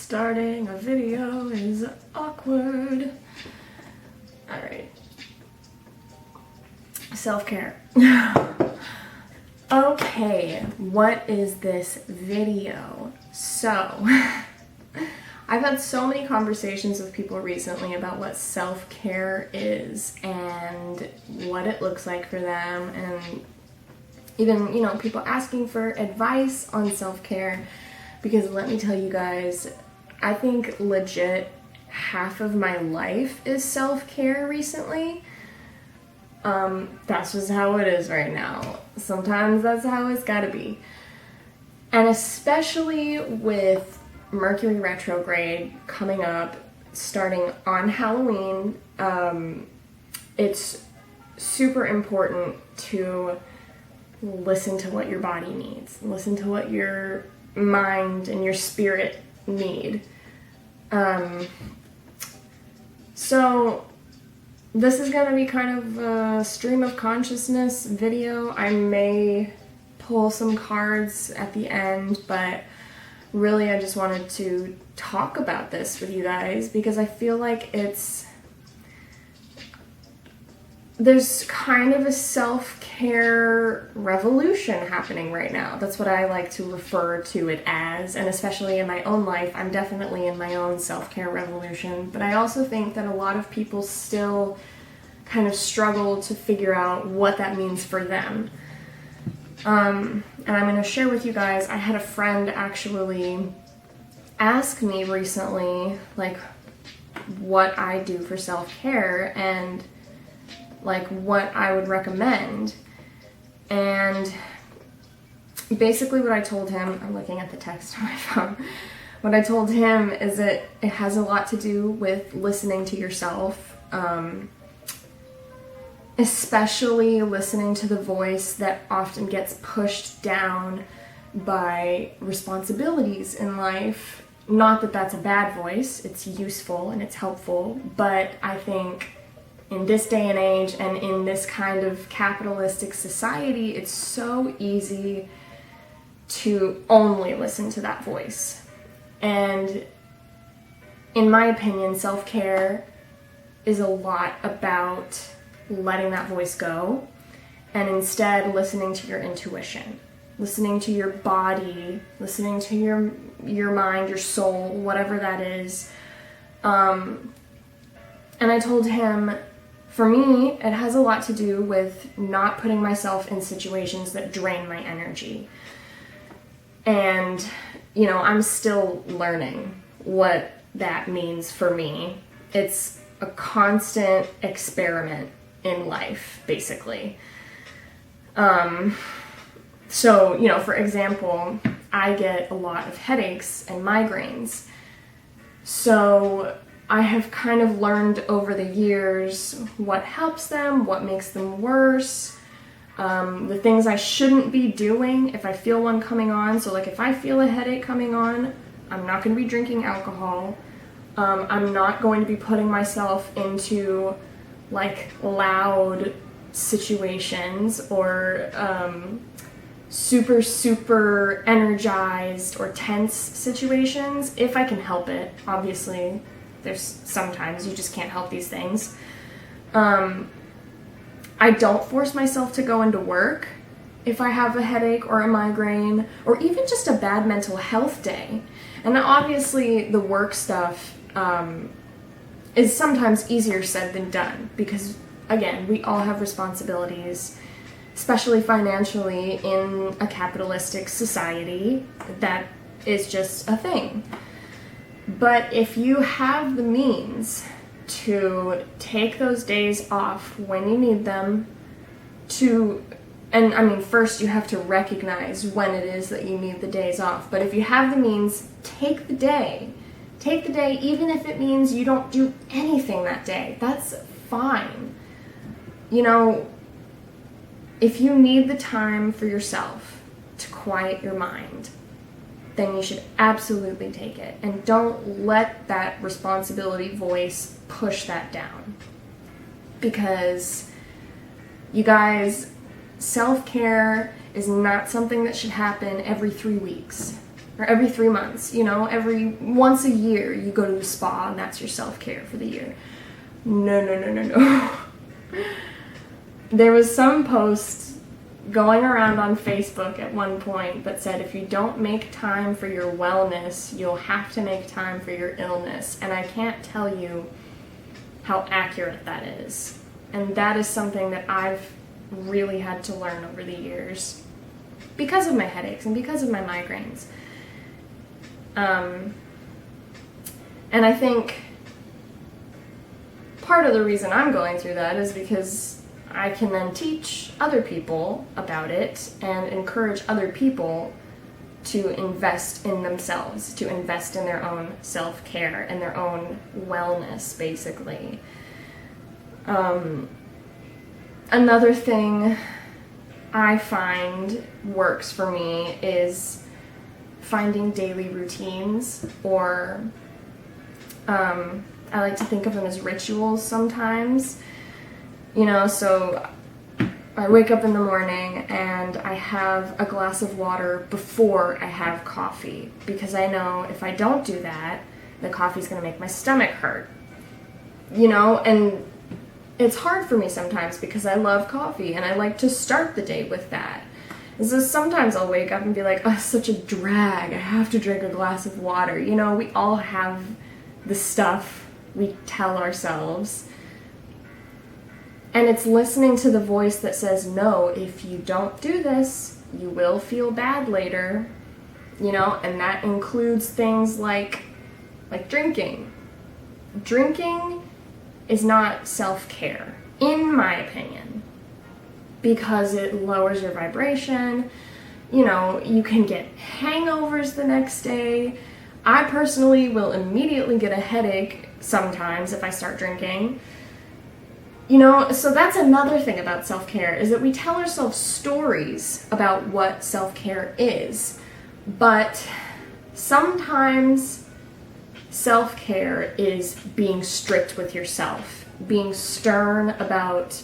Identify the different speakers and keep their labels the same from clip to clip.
Speaker 1: Starting a video is awkward. Alright. Self-care. Okay, what is this video? So, I've had so many conversations with people recently about what self-care is and what it looks like for them, and even, people asking for advice on self-care, because let me tell you guys, I think legit half of my life is self-care recently. That's just how it is right now. Sometimes that's how it's gotta be. And especially with Mercury retrograde coming up, starting on Halloween, it's super important to listen to what your body needs. Listen to what your mind and your spirit need. So this is going to be kind of a stream of consciousness video. I may pull some cards at the end, but really I just wanted to talk about this with you guys because I feel like there's kind of a self-care revolution happening right now. That's what I like to refer to it as, and especially in my own life, I'm definitely in my own self-care revolution, but I also think that a lot of people still kind of struggle to figure out what that means for them. And I'm going to share with you guys, I had a friend actually ask me recently, like, what I do for self-care and like what I would recommend. And basically what I told him, I'm looking at the text on my phone, what I told him is that it has a lot to do with listening to yourself, especially listening to the voice that often gets pushed down by responsibilities in life. Not that that's a bad voice, it's useful and it's helpful, but I think in this day and age and in this kind of capitalistic society, it's so easy to only listen to that voice. And in my opinion, self-care is a lot about letting that voice go and instead listening to your intuition, listening to your body, listening to your mind, your soul, whatever that is. And I told him, for me, it has a lot to do with not putting myself in situations that drain my energy. And, I'm still learning what that means for me. It's a constant experiment in life, basically. So, for example, I get a lot of headaches and migraines. So I have kind of learned over the years what helps them, what makes them worse, the things I shouldn't be doing if I feel one coming on. So like if I feel a headache coming on, I'm not going to be drinking alcohol. I'm not going to be putting myself into like loud situations or super energized or tense situations if I can help it, obviously. There's sometimes you just can't help these things. I don't force myself to go into work if I have a headache or a migraine or even just a bad mental health day. And obviously the work stuff is sometimes easier said than done because, again, we all have responsibilities, especially financially in a capitalistic society. That is just a thing. But if you have the means to take those days off when you need them first you have to recognize when it is that you need the days off. But if you have the means, take the day. Take the day even if it means you don't do anything that day. That's fine. If you need the time for yourself to quiet your mind, then you should absolutely take it. And don't let that responsibility voice push that down. Because, you guys, self-care is not something that should happen every 3 weeks. Or every 3 months, you know, once a year you go to the spa and that's your self-care for the year. No, no, no, no, no. There was some post going around on Facebook at one point that said if you don't make time for your wellness, you'll have to make time for your illness. And I can't tell you how accurate that is. And that is something that I've really had to learn over the years because of my headaches and because of my migraines. And I think part of the reason I'm going through that is because I can then teach other people about it and encourage other people to invest in themselves, to invest in their own self-care and their own wellness, basically. Another thing I find works for me is finding daily routines, or I like to think of them as rituals sometimes. You know, so I wake up in the morning and I have a glass of water before I have coffee, because I know if I don't do that, the coffee's gonna make my stomach hurt. You know, and it's hard for me sometimes because I love coffee and I like to start the day with that. And so sometimes I'll wake up and be like, oh, such a drag, I have to drink a glass of water. You know, we all have the stuff we tell ourselves. And it's listening to the voice that says, no, if you don't do this, you will feel bad later. You know, and that includes things like drinking. Drinking is not self-care, in my opinion, because it lowers your vibration. You know, you can get hangovers the next day. I personally will immediately get a headache sometimes if I start drinking. You know, so that's another thing about self-care, is that we tell ourselves stories about what self-care is. But sometimes self-care is being strict with yourself, being stern about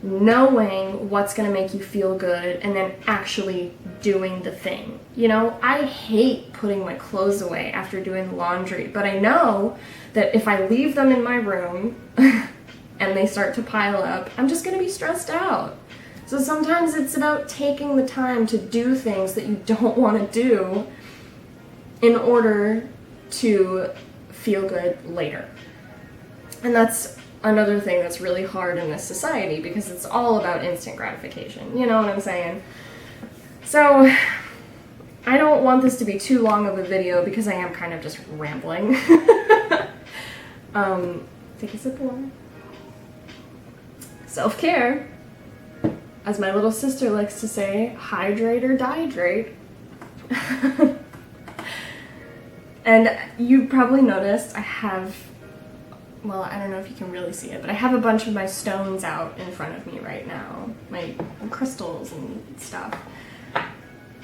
Speaker 1: knowing what's going to make you feel good and then actually doing the thing. You know, I hate putting my clothes away after doing laundry, but I know that if I leave them in my room and they start to pile up, I'm just going to be stressed out. So sometimes it's about taking the time to do things that you don't want to do in order to feel good later. And that's another thing that's really hard in this society, because it's all about instant gratification. You know what I'm saying? So I don't want this to be too long of a video because I am kind of just rambling. Take a sip of water. Self-care, as my little sister likes to say, hydrate or dihydrate. And you probably noticed I have, well, I don't know if you can really see it, but I have a bunch of my stones out in front of me right now, my crystals and stuff.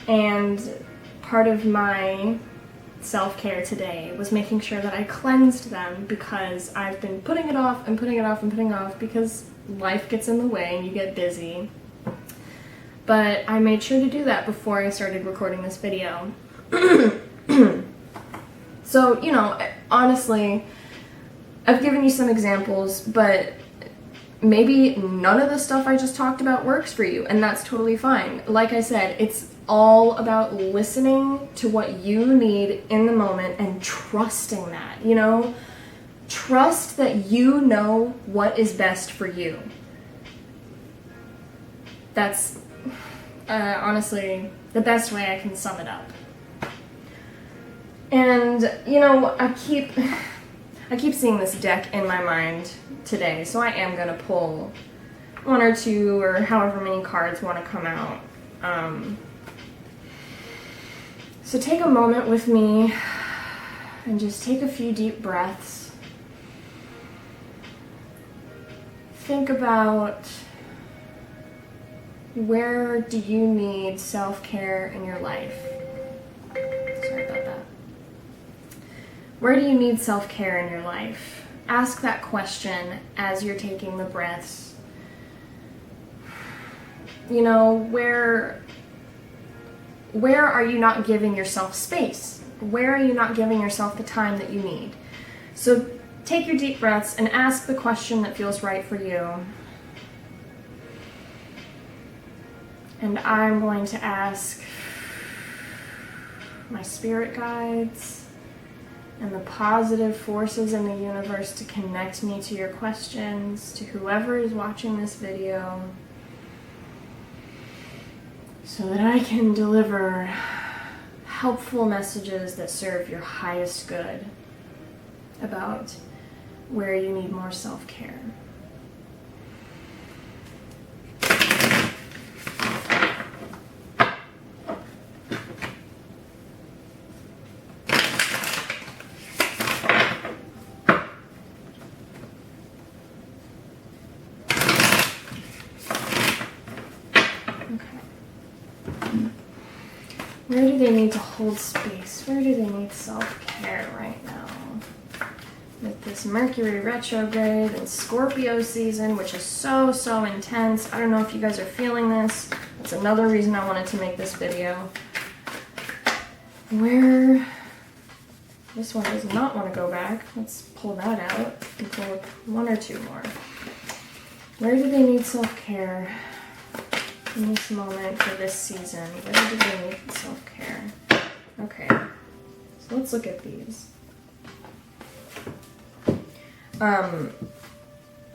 Speaker 1: And part of my self-care today was making sure that I cleansed them, because I've been putting it off and putting it off and putting it off because life gets in the way and you get busy. But I made sure to do that before I started recording this video. So, you know, honestly, I've given you some examples, but maybe none of the stuff I just talked about works for you, and that's totally fine. Like I said, it's all about listening to what you need in the moment and trusting that, you know? Trust that you know what is best for you. That's honestly the best way I can sum it up. And, you know, I keep seeing this deck in my mind today, so I am going to pull one or two or however many cards want to come out. So take a moment with me and just take a few deep breaths. Think about, where do you need self-care in your life? Sorry about that. Where do you need self-care in your life? Ask that question as you're taking the breaths. You know, where Where are you not giving yourself space? Where are you not giving yourself the time that you need? So take your deep breaths and ask the question that feels right for you. And I'm going to ask my spirit guides and the positive forces in the universe to connect me to your questions, to whoever is watching this video, so that I can deliver helpful messages that serve your highest good about where you need more self-care. Where do they need to hold space? Where do they need self-care right now? With this Mercury retrograde and Scorpio season, which is so, so intense. I don't know if you guys are feeling this. That's another reason I wanted to make this video. Where... This one does not want to go back. Let's pull that out and pull one or two more. Where do they need self-care in this moment for this season? Where do they need self-care? Okay, so let's look at these.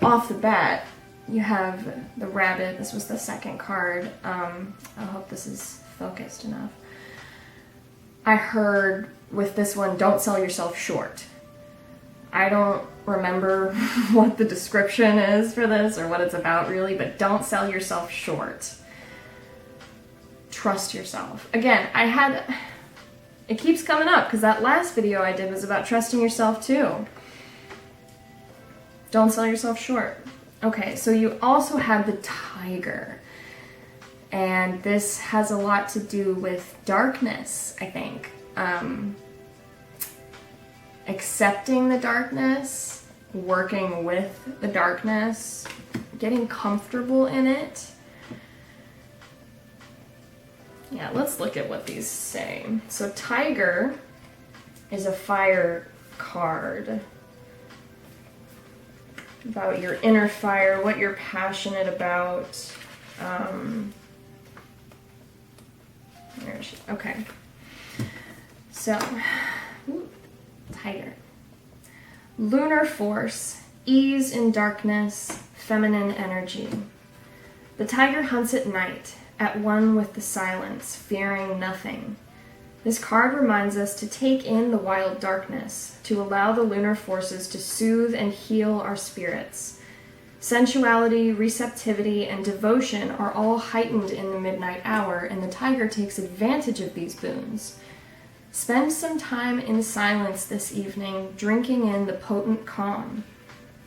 Speaker 1: Off the bat, you have the rabbit. This was the second card. I hope this is focused enough. I heard with this one, don't sell yourself short. I don't remember what the description is for this or what it's about really, but don't sell yourself short. Trust yourself. Again, it keeps coming up because that last video I did was about trusting yourself too. Don't sell yourself short. Okay, so you also have the tiger. And this has a lot to do with darkness, I think. Accepting the darkness, working with the darkness, getting comfortable in it. Yeah, let's look at what these say. So Tiger is a fire card. About your inner fire, what you're passionate about. Where is she? Okay. So, Tiger. Lunar force, ease in darkness, feminine energy. The tiger hunts at night, at one with the silence, fearing nothing. This card reminds us to take in the wild darkness, to allow the lunar forces to soothe and heal our spirits. Sensuality, receptivity, and devotion are all heightened in the midnight hour, and the tiger takes advantage of these boons. Spend some time in silence this evening, drinking in the potent calm.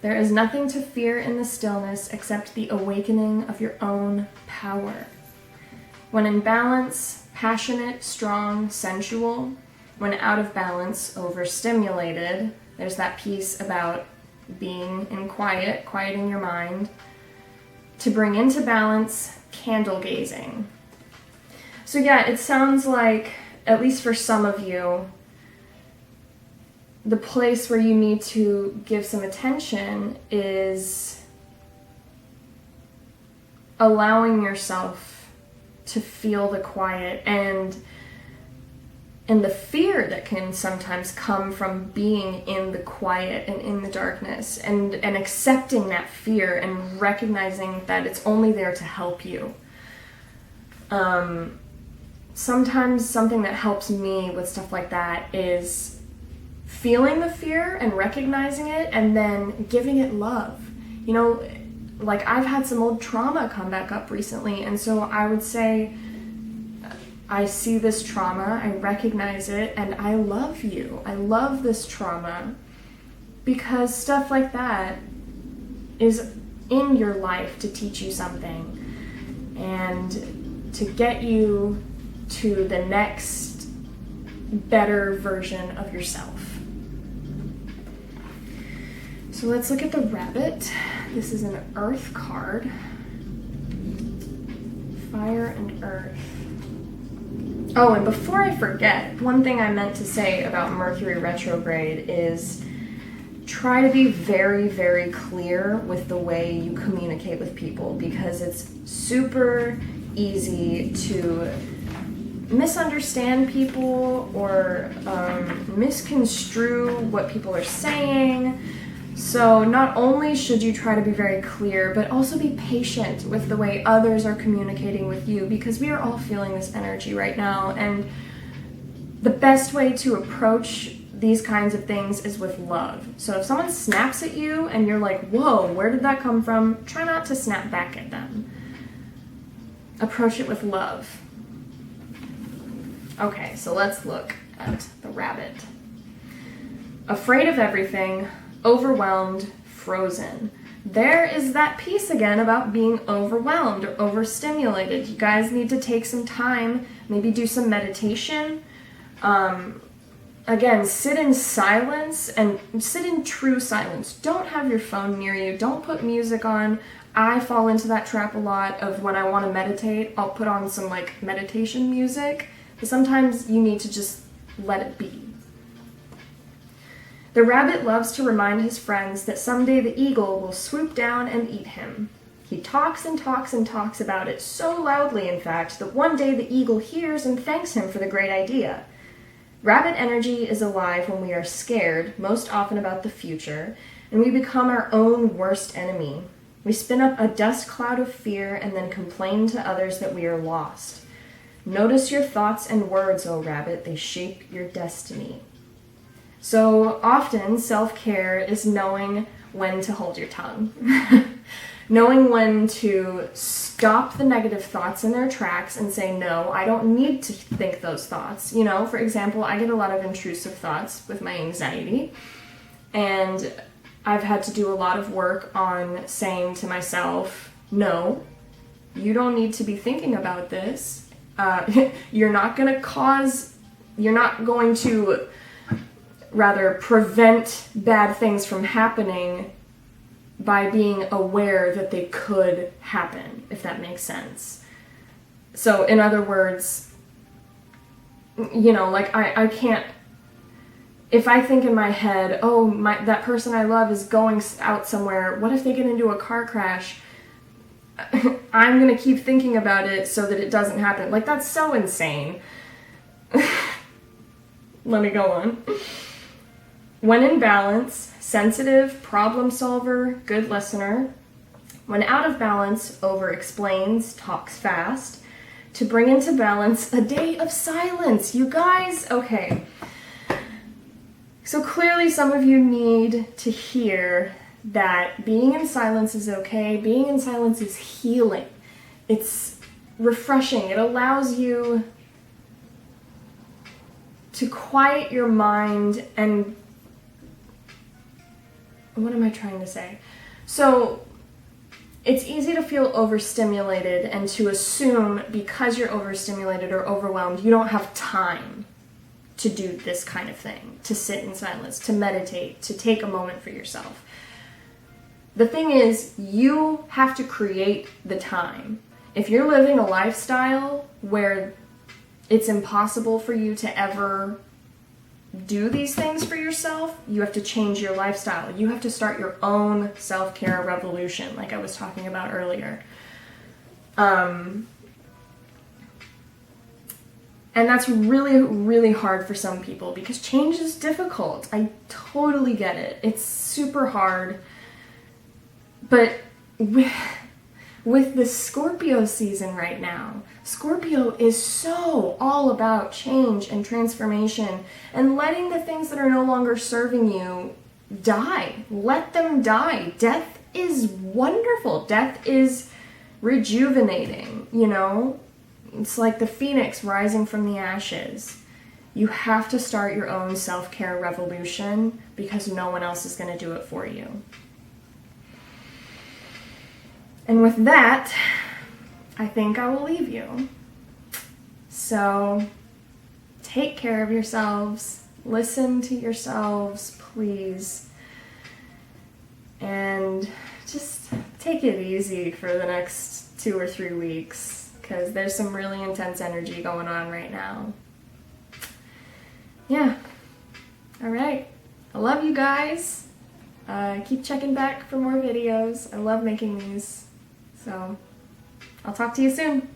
Speaker 1: There is nothing to fear in the stillness except the awakening of your own power. When in balance, passionate, strong, sensual. When out of balance, overstimulated. There's that piece about being in quiet, quieting your mind. To bring into balance, candle gazing. So yeah, it sounds like, at least for some of you, the place where you need to give some attention is allowing yourself to feel the quiet and the fear that can sometimes come from being in the quiet and in the darkness, and accepting that fear and recognizing that it's only there to help you. Sometimes something that helps me with stuff like that is feeling the fear and recognizing it and then giving it love. You know, like I've had some old trauma come back up recently, and so I would say, I see this trauma, I recognize it, and I love you. I love this trauma because stuff like that is in your life to teach you something and to get you to the next better version of yourself. So let's look at the rabbit. This is an earth card. Fire and earth. Oh, and before I forget, one thing I meant to say about Mercury retrograde is try to be very, very clear with the way you communicate with people, because it's super easy to misunderstand people or misconstrue what people are saying. So not only should you try to be very clear, but also be patient with the way others are communicating with you, because we are all feeling this energy right now, and the best way to approach these kinds of things is with love. So if someone snaps at you and you're like, whoa, where did that come from? Try not to snap back at them. Approach it with love. Okay, so let's look at the Rabbit. Afraid of everything, overwhelmed, frozen. There is that piece again about being overwhelmed or overstimulated. You guys need to take some time, maybe do some meditation. Again, sit in silence and sit in true silence. Don't have your phone near you. Don't put music on. I fall into that trap a lot of when I want to meditate, I'll put on some like meditation music. But sometimes you need to just let it be. The Rabbit loves to remind his friends that someday the eagle will swoop down and eat him. He talks and talks and talks about it so loudly, in fact, that one day the eagle hears and thanks him for the great idea. Rabbit energy is alive when we are scared, most often about the future, and we become our own worst enemy. We spin up a dust cloud of fear and then complain to others that we are lost. Notice your thoughts and words, O Rabbit, they shape your destiny. So often, self-care is knowing when to hold your tongue. Knowing when to stop the negative thoughts in their tracks and say, no, I don't need to think those thoughts. You know, for example, I get a lot of intrusive thoughts with my anxiety, and I've had to do a lot of work on saying to myself, no, you don't need to be thinking about this. You're not going to rather prevent bad things from happening by being aware that they could happen, if that makes sense. So in other words, you know, like I can't, if I think in my head, oh, that person I love is going out somewhere, what if they get into a car crash? I'm gonna keep thinking about it so that it doesn't happen. Like, that's so insane. Let me go on. When in balance, sensitive, problem solver, good listener. When out of balance, over-explains, talks fast. To bring into balance, a day of silence. You guys, okay. So clearly some of you need to hear that being in silence is okay. Being in silence is healing. It's refreshing. It allows you to quiet your mind and what am I trying to say? So it's easy to feel overstimulated and to assume because you're overstimulated or overwhelmed, you don't have time to do this kind of thing, to sit in silence, to meditate, to take a moment for yourself. The thing is, you have to create the time. If you're living a lifestyle where it's impossible for you to ever do these things for yourself, you have to change your lifestyle. You have to start your own self-care revolution, like I was talking about earlier. And that's really, really hard for some people because change is difficult. I totally get it. It's super hard. But with the Scorpio season right now, Scorpio is so all about change and transformation and letting the things that are no longer serving you die. Let them die. Death is wonderful. Death is rejuvenating, you know? It's like the phoenix rising from the ashes. You have to start your own self-care revolution because no one else is going to do it for you. And with that, I think I will leave you. So take care of yourselves. Listen to yourselves, please. And just take it easy for the next 2 or 3 weeks. because there's some really intense energy going on right now. Yeah. All right. I love you guys. Keep checking back for more videos. I love making these. So I'll talk to you soon.